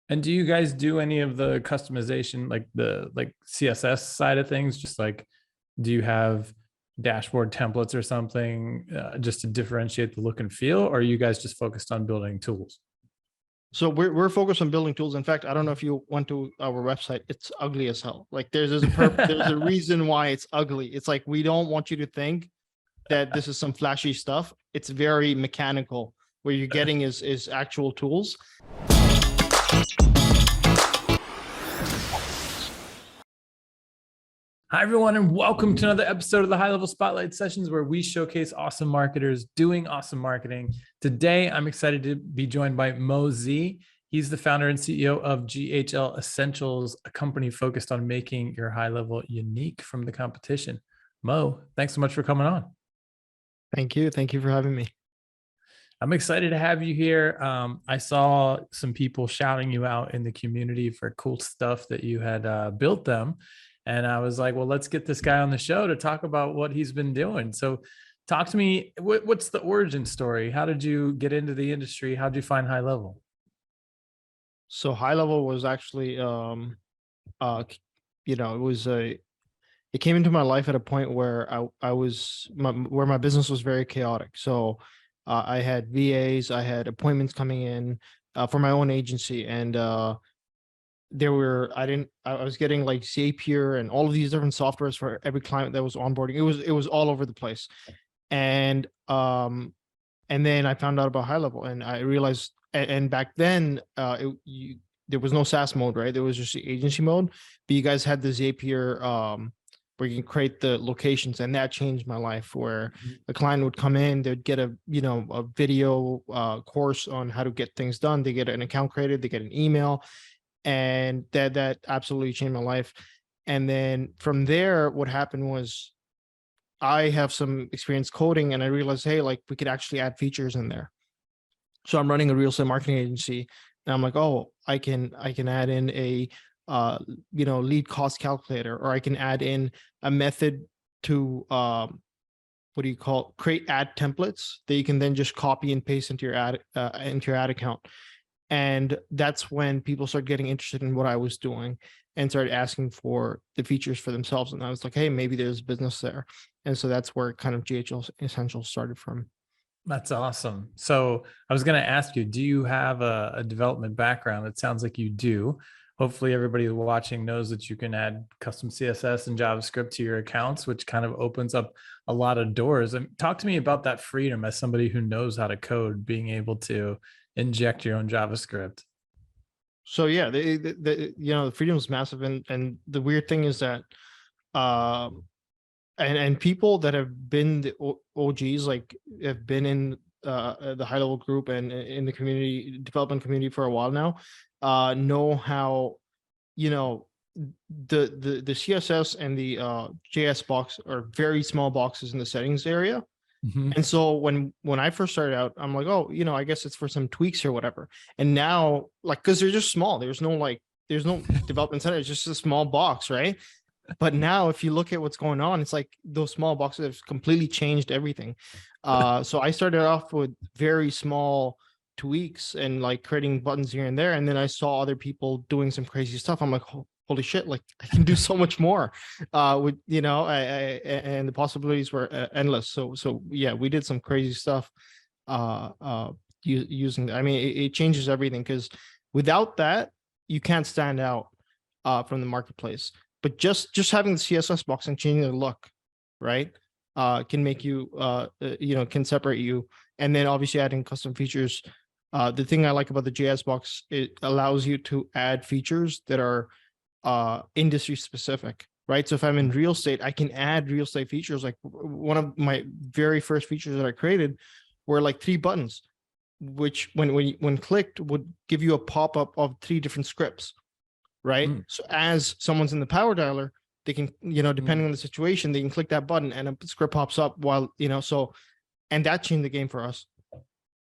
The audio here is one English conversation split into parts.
And do you guys do any of the customization, like the CSS side of things? Just like, do you have dashboard templates or something just to differentiate the look and feel, or are you guys just focused on building tools? So we're focused on building tools. In fact, I don't know if you went to our website. It's ugly as hell. Like there's a reason why it's ugly. It's like we don't want you to think that this is some flashy stuff. It's very mechanical. What you're getting is actual tools. Hi, everyone, and welcome to another episode of the High Level Spotlight Sessions, where we showcase awesome marketers doing awesome marketing. Today, I'm excited to be joined by Mo Zee. He's the founder and CEO of GHL Essentials, a company focused on making your high level unique from the competition. Mo, thanks so much for coming on. Thank you. Thank you for having me. I'm excited to have you here. I saw some people shouting you out in the community for cool stuff that you had built them. And I was like, well, let's get this guy on the show to talk about what he's been doing. So talk to me, what's the origin story? How did you get into the industry? How did you find HighLevel? So HighLevel was actually, it came into my life at a point where where my business was very chaotic. So I had VAs, I had appointments coming in for my own agency, and I was getting like Zapier and all of these different softwares for every client that was onboarding. It was all over the place. And then I found out about HighLevel, and I realized, and back then there was no SaaS mode, right? There was just the agency mode, but you guys had the Zapier where you can create the locations, and that changed my life. Where a client would come in, they'd get a video course on how to get things done. They get an account created, they get an email, and that absolutely changed my life. And then from there, what happened was I have some experience coding, and I realized, hey, like we could actually add features in there. So I'm running a real estate marketing agency, and I'm like, oh, I can add in a lead cost calculator, or I can add in a method to create ad templates that you can then just copy and paste into your ad account. And that's when people started getting interested in what I was doing and started asking for the features for themselves. And I was like, hey, maybe there's business there. And so that's where kind of GHL Essentials started from. That's awesome. So I was going to ask you, do you have a development background? It sounds like you do. Hopefully everybody watching knows that you can add custom CSS and JavaScript to your accounts, which kind of opens up a lot of doors. And talk to me about that freedom as somebody who knows how to code, being able to inject your own JavaScript. So yeah, the freedom is massive. And the weird thing is that, and people that have been the OGs, like have been in the HighLevel group and in the community development community for a while now, know how, the CSS and the JS box are very small boxes in the settings area. Mm-hmm. And so when I first started out, I'm like, oh, I guess it's for some tweaks or whatever. And now, like, because they're just small, there's no development center, it's just a small box, right? But now if you look at what's going on, it's like those small boxes have completely changed everything. So I started off with very small tweaks and like creating buttons here and there. And then I saw other people doing some crazy stuff. I'm like, holy shit, like I can do so much more and the possibilities were endless. So yeah, we did some crazy stuff using, it changes everything, because without that, you can't stand out from the marketplace. But just having the CSS box and changing the look, right, can make you, can separate you. And then obviously adding custom features. The thing I like about the JS box, it allows you to add features that are industry specific, right? So if I'm in real estate, I can add real estate features. Like one of my very first features that I created were like 3 buttons, which when clicked would give you a pop-up of 3 different scripts. Right. So as someone's in the power dialer, they can, depending on the situation, they can click that button and a script pops up while, and that changed the game for us.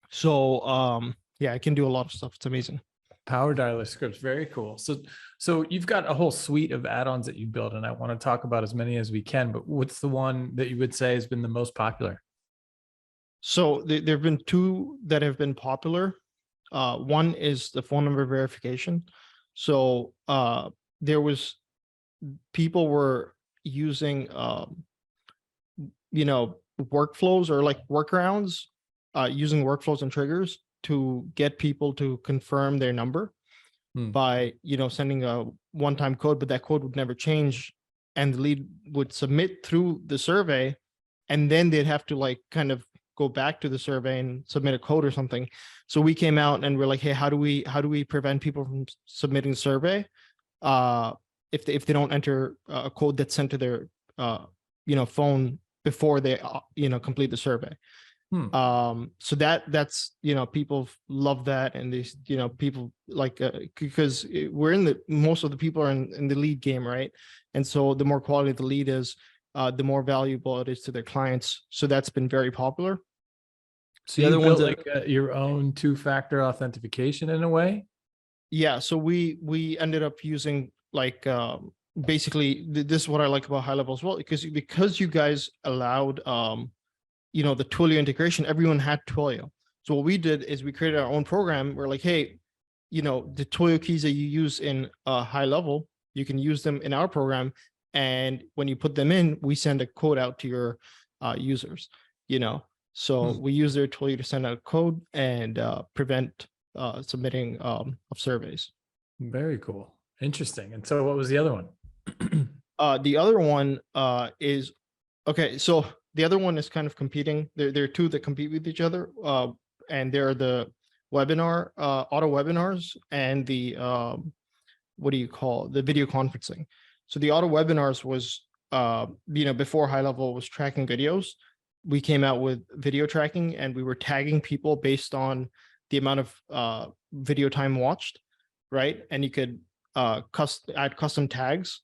So, yeah, I can do a lot of stuff. It's amazing. Power dialer scripts. Very cool. So you've got a whole suite of add-ons that you build, and I want to talk about as many as we can, but what's the one that you would say has been the most popular? So there've been 2 that have been popular. One is the phone number verification. So there was people were using workflows or like workarounds, using workflows and triggers to get people to confirm their number by sending a one-time code, but that code would never change, and the lead would submit through the survey, and then they'd have to like kind of go back to the survey and submit a code or something. So we came out and we're like, hey, how do we prevent people from submitting the survey if they don't enter a code that's sent to their phone before they complete the survey. So that's people love that, and these people like because most of the people are in the lead game, right? And so the more quality the lead is, the more valuable it is to their clients. So that's been very popular. So you built like your own two-factor authentication in a way? Yeah. So we ended up using like basically this is what I like about HighLevel as well, because you guys allowed the Twilio integration. Everyone had Twilio. So what we did is we created our own program. We're like, hey, the Twilio keys that you use in HighLevel, you can use them in our program. And when you put them in, we send a code out to your users, So we use their Twilio to send out code and prevent submitting of surveys. Very cool. Interesting. And so what was the other one? The other one is, okay, so the other one is kind of competing. There are two that compete with each other, and they're the webinar, auto webinars, and the the video conferencing. So the auto webinars was, before HighLevel was tracking videos, we came out with video tracking, and we were tagging people based on the amount of video time watched, right? And you could add custom tags.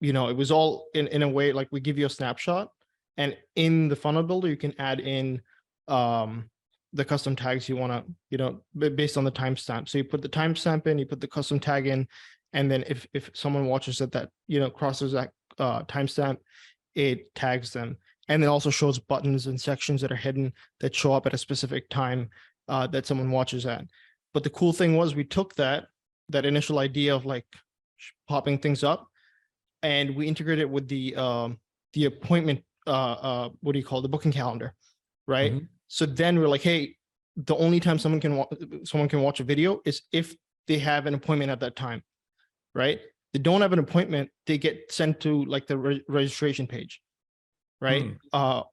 It was all in a way like we give you a snapshot, and in the funnel builder you can add in the custom tags you want to, based on the timestamp. So you put the timestamp in, you put the custom tag in, and then if someone watches that crosses that timestamp, it tags them, and it also shows buttons and sections that are hidden that show up at a specific time that someone watches at. But the cool thing was we took that initial idea of like popping things up, and we integrated it with the appointment, the booking calendar, right? Mm-hmm. So then we're like, hey, the only time someone can watch a video is if they have an appointment at that time, right? They don't have an appointment, they get sent to like the registration page, right?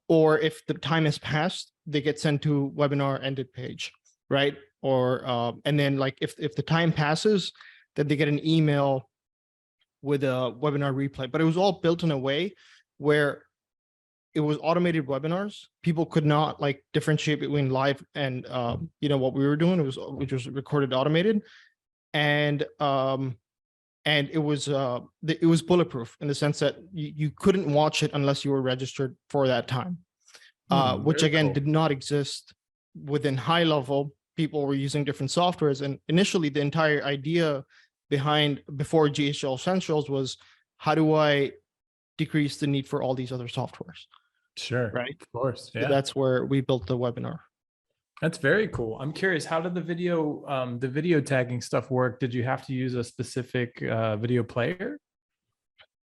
Or if the time has passed, they get sent to webinar ended page, right? Or and then like if the time passes, then they get an email with a webinar replay. But it was all built in a way where it was automated webinars. People could not like differentiate between live and what we were doing. Which was recorded automated, and it was bulletproof in the sense that you couldn't watch it unless you were registered for that time, which again did not exist within HighLevel. People were using different softwares, and initially the entire idea before GHL Essentials was, how do I decrease the need for all these other softwares? Sure. Right. Of course. Yeah. So that's where we built the webinar. That's very cool. I'm curious, how did the video tagging stuff work? Did you have to use a specific video player?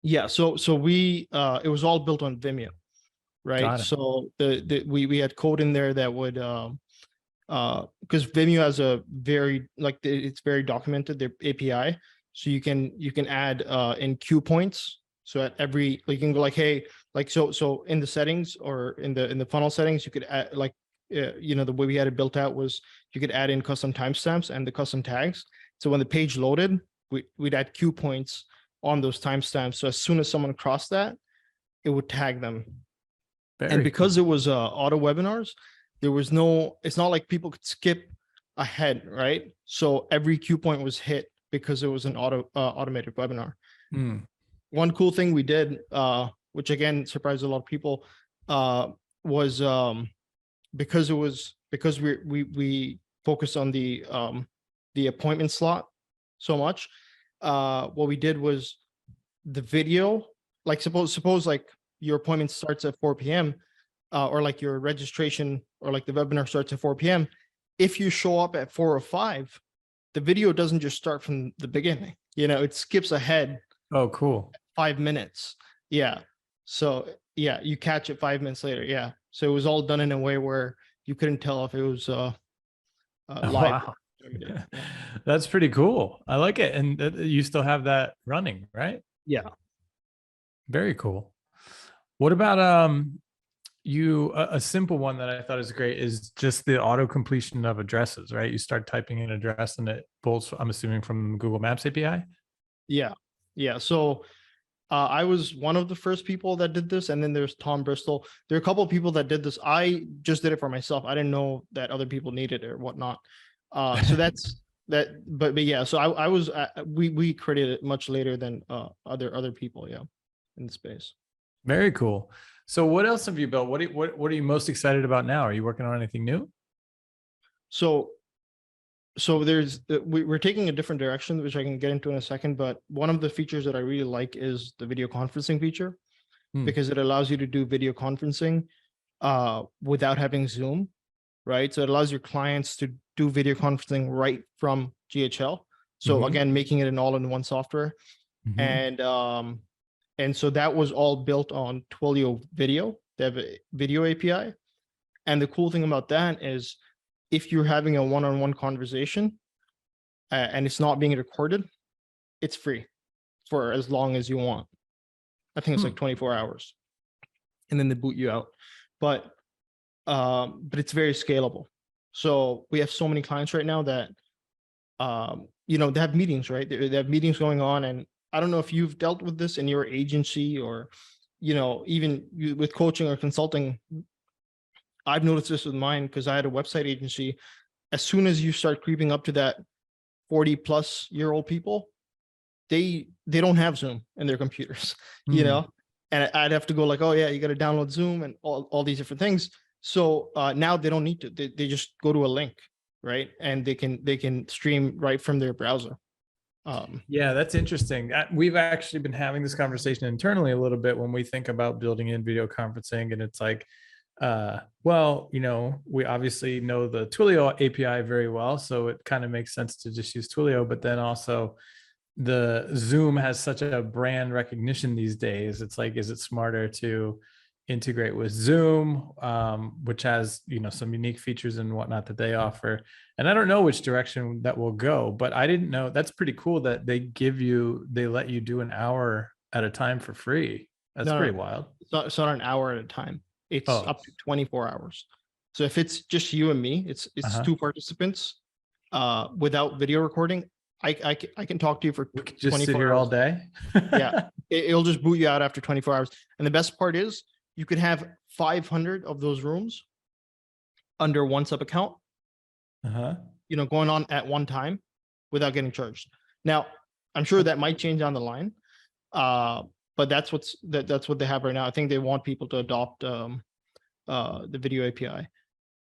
Yeah. So we it was all built on Vimeo, right? So we had code in there that would because Vimeo has a very it's very documented, their API. So you can add in cue points. So at every, you can go like, hey, like so in the settings or in the funnel settings, you could add like the way we had it built out was you could add in custom timestamps and the custom tags. So when the page loaded, we'd add cue points on those timestamps. So as soon as someone crossed that, it would tag them. And because it was auto webinars, it's not like people could skip ahead, right? So every cue point was hit because it was an automated webinar. One cool thing we did, which again surprised a lot of people, was because we focused on the appointment slot so much. What we did was the video, like suppose like your appointment starts at 4 p.m. Or like your registration or like the webinar starts at 4 p.m. if you show up at 4 or 5, the video doesn't just start from the beginning. It skips ahead Oh, cool. 5 minutes. Yeah. So yeah, you catch it 5 minutes later. Yeah. So it was all done in a way where you couldn't tell if it was live. Wow. Yeah. That's pretty cool. I like it. And you still have that running, right? Yeah. Very cool. What about you a simple one that I thought is great is just the auto completion of addresses, right? You start typing in address and it pulls, I'm assuming, from Google Maps API. Yeah. Yeah. So I was one of the first people that did this, and then there's Tom Bristol. There are a couple of people that did this. I just did it for myself. I didn't know that other people needed it or whatnot. So that's that. But yeah. So I was we created it much later than other people. Yeah, in the space. Very cool. So what else have you built? What are you most excited about now? Are you working on anything new? So there's we're taking a different direction, which I can get into in a second. But one of the features that I really like is the video conferencing feature, because it allows you to do video conferencing without having Zoom, right? So it allows your clients to do video conferencing right from GHL. So again, making it an all-in-one software. And so that was all built on Twilio Video. They have a video API. And the cool thing about that is if you're having a one-on-one conversation and it's not being recorded, it's free for as long as you want. I think it's like 24 hours. And then they boot you out. But it's very scalable. So we have so many clients right now that they have meetings, right? They have meetings going on, and I don't know if you've dealt with this in your agency or, even with coaching or consulting. I've noticed this with mine because I had a website agency. As soon as you start creeping up to that 40-plus-year-old people, they don't have Zoom in their computers, and I'd have to go like, oh yeah, you got to download Zoom and all these different things. So now they don't need to. They just go to a link, right? And they can stream right from their browser. Yeah, that's interesting. We've actually been having this conversation internally a little bit when we think about building in video conferencing, and it's like, well, we obviously know the Twilio API very well, so it kind of makes sense to just use Twilio. But then also, the Zoom has such a brand recognition these days. It's like, is it smarter to integrate with Zoom, which has some unique features and whatnot that they offer? And I don't know which direction that will go, but I didn't know. That's pretty cool that they let you do an hour at a time for free. That's pretty wild. It's not an hour at a time. It's up to 24 hours. So if it's just you and me, it's two participants without video recording. I can talk to you for we could just 24 sit here hours. all day. Yeah, it'll just boot you out after 24 hours. And the best part is you could have 500 of those rooms under one sub account, going on at one time without getting charged. Now, I'm sure that might change down the line, but that's what they have right now. I think they want people to adopt the video API.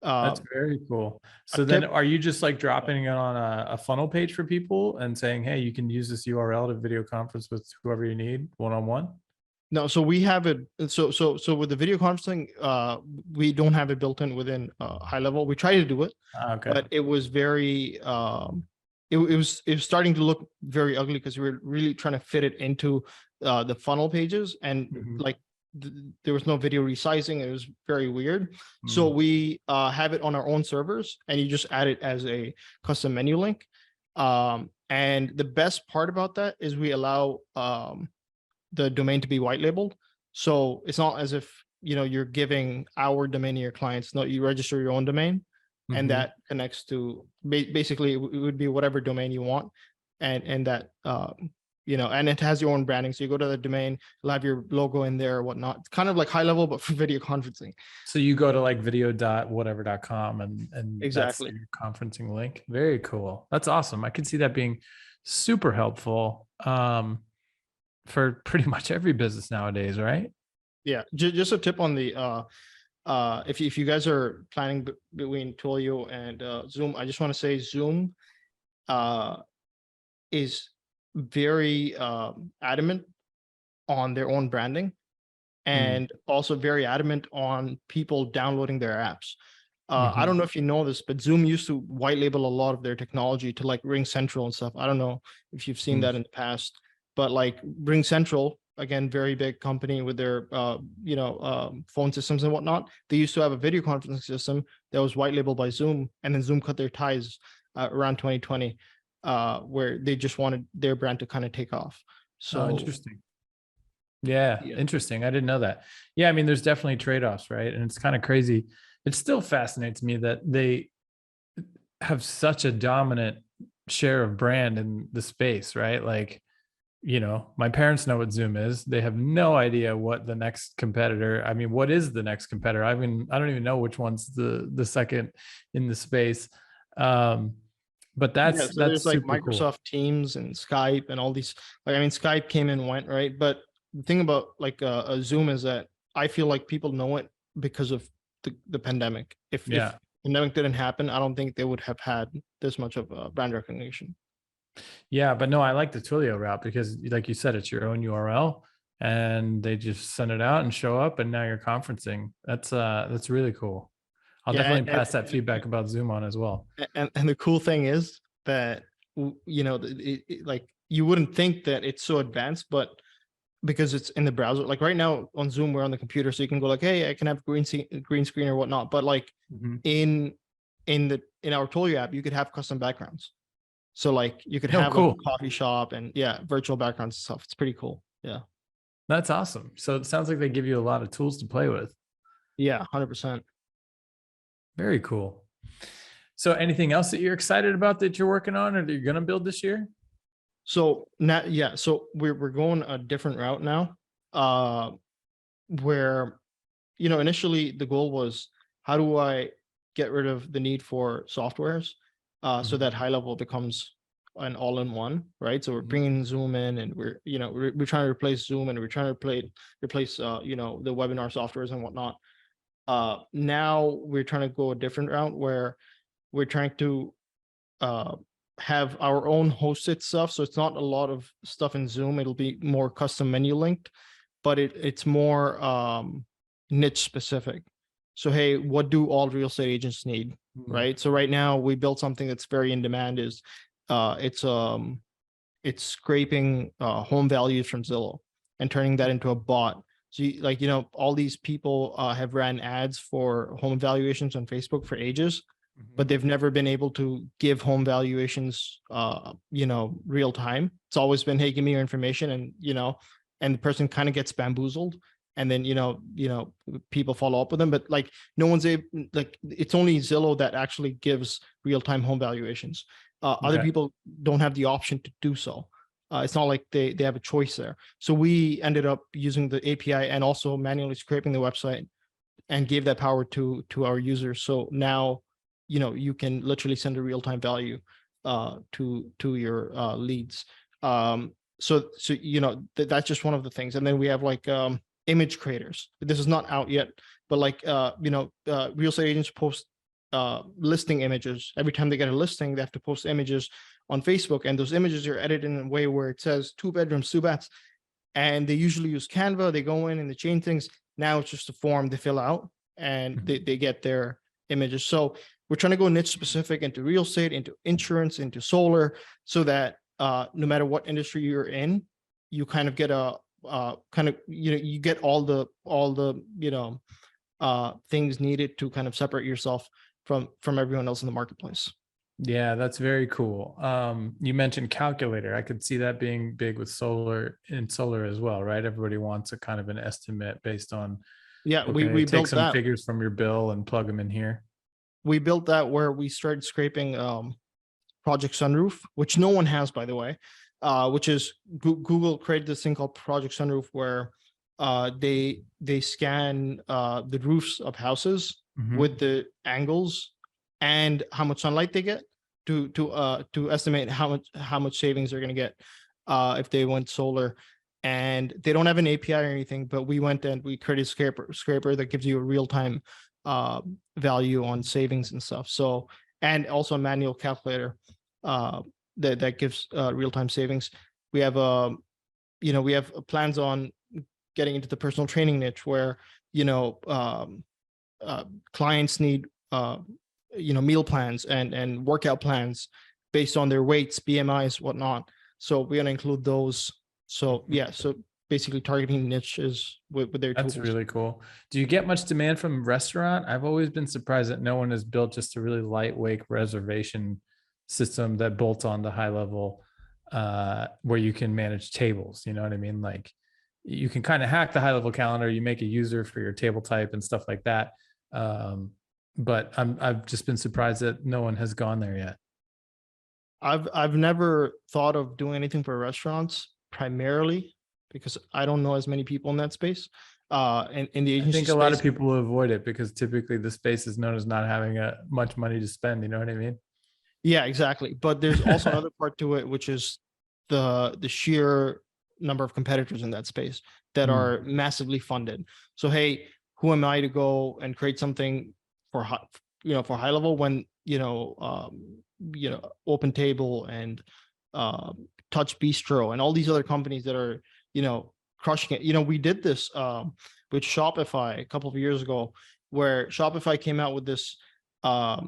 That's very cool. So then are you just like dropping it on a funnel page for people and saying, hey, you can use this URL to video conference with whoever you need one-on-one? No, so we have it. So with the video conferencing, we don't have it built in within HighLevel. We try to do it, but it was very it was starting to look very ugly because we were really trying to fit it into the funnel pages, and like there was no video resizing. It was very weird. So we have it on our own servers, and you just add it as a custom menu link. And the best part about that is we allow the domain to be white labeled. So it's not as if, you're giving our domain to your clients. No, you register your own domain, and that connects to basically it would be whatever domain you want. And that, and it has your own branding. So you go to the domain, you'll have your logo in there or whatnot. It's kind of like HighLevel, but for video conferencing. So you go to like video.whatever.com and exactly that's your conferencing link. Very cool. That's awesome. I can see that being super helpful for pretty much every business nowadays, right? Yeah. Just a tip on the if you guys are planning between Twilio and Zoom, I just want to say Zoom is very adamant on their own branding, and also very adamant on people downloading their apps. I don't Mhm. know if you know this, but Zoom used to white label a lot of their technology to like Ring Central and stuff. I don't know if you've seen Mm. that in the past, but like Ring Central, again, very big company with their phone systems and whatnot. They used to have a video conferencing system that was white labeled by Zoom, and then Zoom cut their ties around 2020, where they just wanted their brand to kind of take off. Oh, So interesting. Yeah, yeah, interesting. I didn't know that. Yeah, I mean, there's definitely trade-offs, right? And it's kind of crazy. It still fascinates me that they have such a dominant share of brand in the space, right? Like, my parents know what Zoom is. They have no idea what the next competitor. I mean, what is the next competitor? I don't even know which one's the second in the space. Um, but yeah. that's So there's that's like super cool. Microsoft Teams and Skype and all these. Like, I mean, Skype came and went, right? But the thing about like a Zoom is that I feel like people know it because of the pandemic. If Yeah. pandemic didn't happen, I don't think they would have had this much of brand recognition. Yeah, but no, I like the Twilio route because, like you said, it's your own URL, and they just send it out and show up, and now you're conferencing. That's really cool. I'll Yeah, definitely pass that feedback about Zoom on as well. and the cool thing is that like you wouldn't think that it's so advanced, but because it's in the browser. Like right now on Zoom, we're on the computer, so you can go like, "Hey, I can have green screen or whatnot." But like Mhm. in in our Twilio app, you could have custom backgrounds. So like you could No, have like a cool. coffee shop and yeah, virtual backgrounds and stuff. It's pretty cool. Yeah, That's awesome. So it sounds like they give you a lot of tools to play with. yeah, 100%. Very cool. So anything else that you're excited about that you're working on or that you're going to build this year? So now, yeah, so we're going a different route now, where initially the goal was how do I get rid of the need for softwares, so Mhm. that HighLevel becomes an all-in-one, right? So we're Mhm. bringing Zoom in, and we're trying to replace Zoom, and we're trying to replace the webinar softwares and whatnot. Now we're trying to go a different route where we're trying to uh, have our own hosted stuff. So it's not a lot of stuff in Zoom. It'll be more custom menu linked, but it's more niche specific. So hey, what do all real estate agents need? Mhm. Right. So right now we built something that's very in demand. Is it's scraping home values from Zillow and turning that into a bot. So all these people have ran ads for home valuations on Facebook for ages, but Mhm. they've never been able to give home valuations real time. It's always been, hey, give me your information, and the person kind of gets bamboozled, and then people follow up with them, but like no one's able, like it's only Zillow that actually gives real-time home valuations. Other Okay. people don't have the option to do so. It's not like they have a choice there. So we ended up using the API and also manually scraping the website and gave that power to our users. So now, you can literally send a real-time value to your leads. So that's just one of the things. And then we have like image creators. This is not out yet, but like real estate agents post listing images. Every time they get a listing, they have to post images on Facebook, and those images are edited in a way where it says 2 bedrooms, 2 baths, and they usually use Canva. They go in and they change things. Now it's just a form they fill out, and Mhm. they get their images. So we're trying to go niche specific into real estate, into insurance, into solar, so that no matter what industry you're in, you kind of get a kind of you get all the things needed to kind of separate yourself from everyone else in the marketplace. Yeah, that's very cool. You mentioned calculator. I could see that being big with solar as well, right? Everybody wants a kind of an estimate based on, Yeah, we okay, we take built some that. figures from your bill and plug them in here. We built that where we started scraping Project Sunroof, which no one has, by the way, which is Google created this thing called Project Sunroof, where they scan the roofs of houses Mhm. with the angles and how much sunlight they get to estimate how much savings they're going to get if they went solar. And they don't have an API or anything, but we went and we created a scraper that gives you a real time value on savings and stuff. So, and also a manual calculator uh, that gives real-time savings. We have we have plans on getting into the personal training niche where you know um, clients need meal plans and workout plans based on their weights, BMIs, whatnot. So we're going to include those. So yeah, so basically targeting niches with their That's tools. really cool. Do you get much demand from restaurant? I've always been surprised that no one has built just a really lightweight reservation system that bolts on to HighLevel, where you can manage tables. You know what I mean? Like you can kind of hack the HighLevel calendar. You make a user for your table type and stuff like that. But I've just been surprised that no one has gone there yet. I've never thought of doing anything for restaurants primarily because I don't know as many people in that space. In the I agency think a lot of space, people will avoid it because typically the space is known as not having much money to spend. You know what I mean? yeah, exactly. But there's also another part to it, which is the sheer number of competitors in that space that Hmm. are massively funded. So hey, who am I to go and create something for for HighLevel when Open Table and Touch Bistro and all these other companies that are crushing it. We did this with Shopify a couple of years ago, where Shopify came out with this like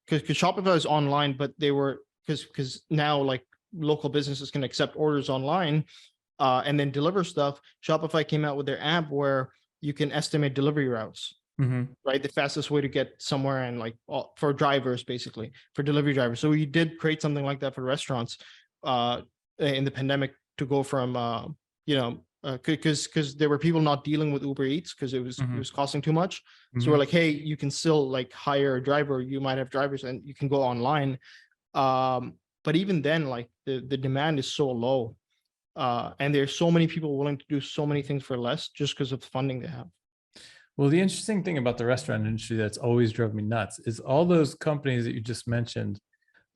because Shopify is online, but they were because now like local businesses can accept orders online and then deliver stuff. Shopify came out with their app where you can estimate delivery routes, Mm-hmm. right? The fastest way to get somewhere, and like for drivers, basically for delivery drivers. So we did create something like that for restaurants in the pandemic to go from because there were people not dealing with Uber Eats because it was costing too much. So we're Mm-hmm. like, hey, you can still like hire a driver. You might have drivers, and you can go online. But even then, like the demand is so low, and there's so many people willing to do so many things for less just because of the funding they have. Well, the interesting thing about the restaurant industry that's always drove me nuts is all those companies that you just mentioned,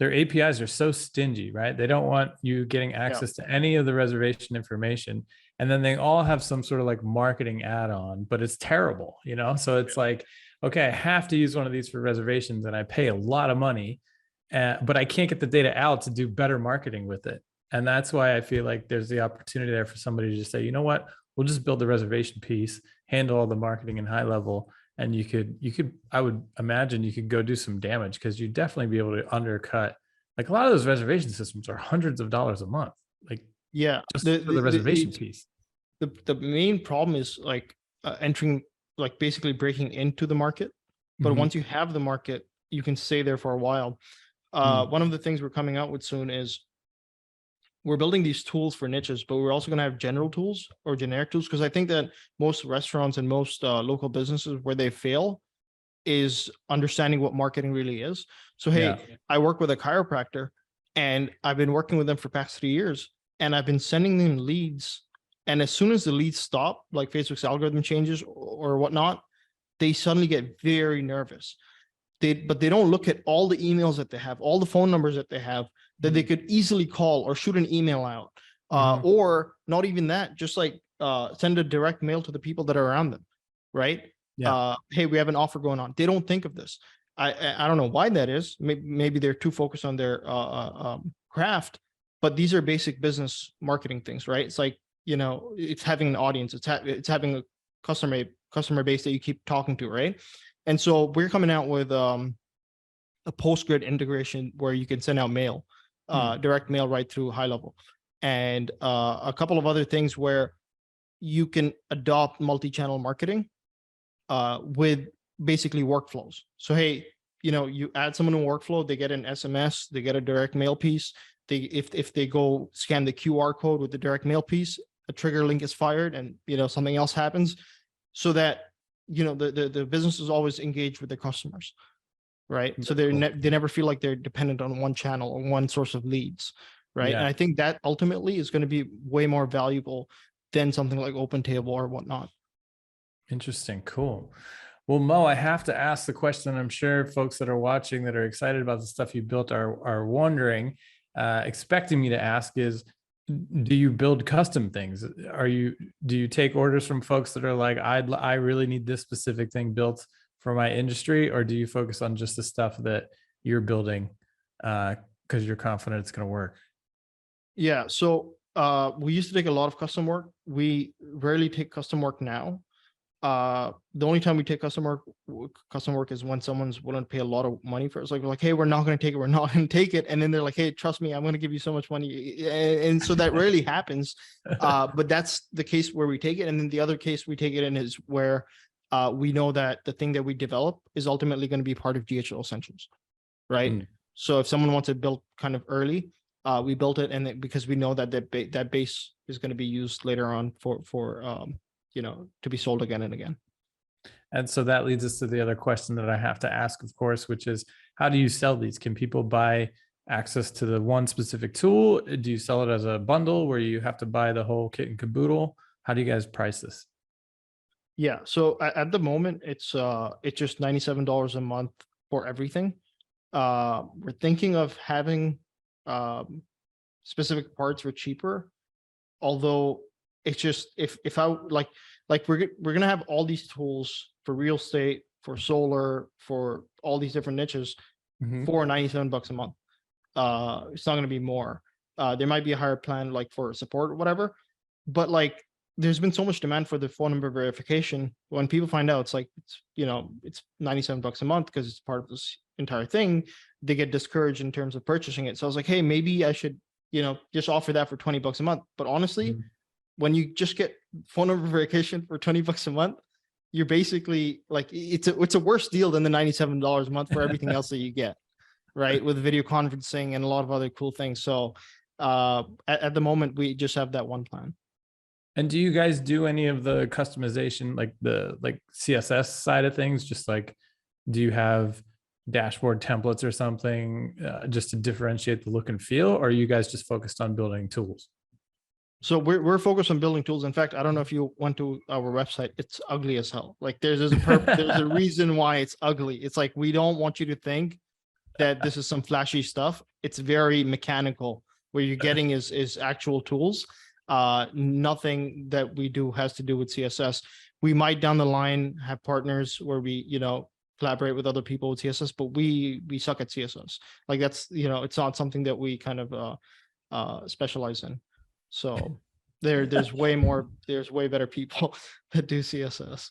their APIs are so stingy, right? They don't want you getting Yeah. access to any of the reservation information. And then they all have some sort of like marketing add-on, but it's terrible, you know? So it's like, okay, I have to use one of these for reservations and I pay a lot of money, but I can't get the data out to do better marketing with it. And that's why I feel like there's the opportunity there for somebody to just say, you know what, we'll just build the reservation piece, handle all the marketing and HighLevel, and you could I would imagine you could go do some damage because you'd definitely be able to undercut. Like a lot of those reservation systems are hundreds of dollars a month, like Yeah. just for the reservation piece. The main problem is like entering, like basically breaking into the market. But Mm-hmm. once you have the market, you can stay there for a while. Mm. One of the things we're coming out with soon is we're building these tools for niches, but we're also going to have general tools or generic tools, because I think that most restaurants and most local businesses, where they fail is understanding what marketing really is. So Yeah. hey, I work with a chiropractor, and I've been working with them for past 3 years, and I've been sending them leads. And as soon as the leads stop, like Facebook's algorithm changes or whatnot, they suddenly get very nervous. But they don't look at all the emails that they have, all the phone numbers that they have, that they could easily call or shoot an email out, Mm-hmm. or not even that, just like send a direct mail to the people that are around them, right? Yeah. Hey, we have an offer going on. They don't think of this. I don't know why that is. Maybe they're too focused on their craft, but these are basic business marketing things, right? It's like, it's having an audience. It's having a customer base that you keep talking to, right? And so we're coming out with a Postgrid integration where you can send out mail, direct mail right through HighLevel, and a couple of other things where you can adopt multi-channel marketing with basically workflows. So hey, you add someone in workflow, they get an SMS, they get a direct mail piece. If they go scan the QR code with the direct mail piece, a trigger link is fired, and something else happens, so that the business is always engaged with their customers, right? So Very cool. they never feel like they're dependent on one channel or one source of leads, right? And Yeah. I think that ultimately is going to be way more valuable than something like Open Table or whatnot. Interesting. Cool. Well, Mo, I have to ask the question. I'm sure folks that are watching that are excited about the stuff you built are wondering, expecting me to ask is, do you build custom things? Do you take orders from folks that are like, I really need this specific thing built for my industry, or do you focus on just the stuff that you're building because you're confident it's going to work? Yeah. So we used to take a lot of custom work. We rarely take custom work now. The only time we take custom work is when someone's willing to pay a lot of money for it. It's like, we're like, hey, we're not going to take it. We're not going to take it. And then they're like, hey, trust me, I'm going to give you so much money. And so that rarely happens. But that's the case where we take it. And then the other case we take it in is where we know that the thing that we develop is ultimately going to be part of GHL Essentials, right? Mm. So if someone wants it built kind of early, we built it, and because we know that that base is going to be used later on for to be sold again and again. And so that leads us to the other question that I have to ask, of course, which is, how do you sell these? Can people buy access to the one specific tool? Do you sell it as a bundle where you have to buy the whole kit and caboodle? How do you guys price this? Yeah. So at the moment, it's just $97 a month for everything. We're thinking of having specific parts for cheaper, although it's just if I like we're gonna have all these tools for real estate, for solar, for all these different niches for $97 a month. It's not gonna be more. There might be a higher plan like for support or whatever, but like there's been so much demand for the phone number verification. When people find out it's like it's $97 a month because it's part of this entire thing, they get discouraged in terms of purchasing it. So I was like, hey, maybe I should just offer that for $20 a month. But honestly, when you just get phone number verification for $20 a month, you're basically like, it's a worse deal than the $97 a month for everything else that you get, right? With video conferencing and a lot of other cool things. So at the moment, we just have that one plan. And do you guys do any of the customization, like the CSS side of things? Just like, do you have dashboard templates or something just to differentiate the look and feel? Or are you guys just focused on building tools? So we're focused on building tools. In fact, I don't know if you went to our website. It's ugly as hell. Like there's a reason why it's ugly. It's like, we don't want you to think that this is some flashy stuff. It's very mechanical. What you're getting is actual tools. Nothing that we do has to do with CSS. We might down the line have partners where we collaborate with other people with CSS, but we suck at CSS. Like that's it's not something that we kind of specialize in. So there's way better people that do CSS.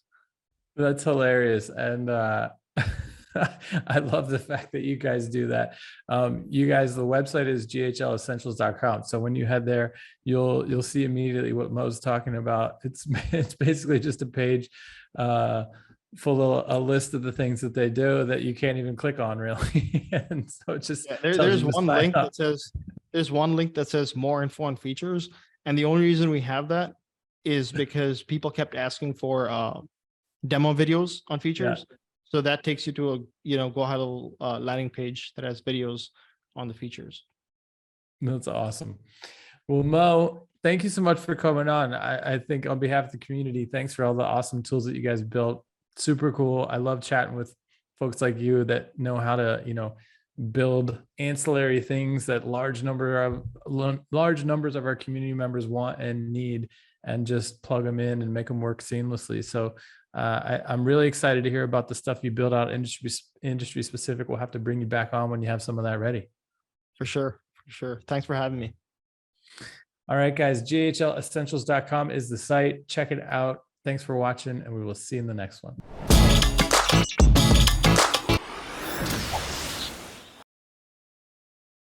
That's hilarious. And I love the fact that you guys do that. You guys, the website is ghlessentials.com. So when you head there, you'll see immediately what Mo's talking about. It's basically just a page full of a list of the things that they do that you can't even click on really. And so it's just there's one link that says more info and features. And the only reason we have that is because people kept asking for demo videos on features. Yeah. So that takes you to a Go HighLevel landing page that has videos on the features. That's awesome. Well, Mo, thank you so much for coming on. I think on behalf of the community, thanks for all the awesome tools that you guys built. Super cool. I love chatting with folks like you that know how to, build ancillary things that large numbers of our community members want and need, and just plug them in and make them work seamlessly. So I'm really excited to hear about the stuff you build out industry specific. We'll have to bring you back on when you have some of that ready. For sure. Thanks for having me. All right, guys, ghlessentials.com is the site. Check it out. Thanks for watching, and we will see you in the next one.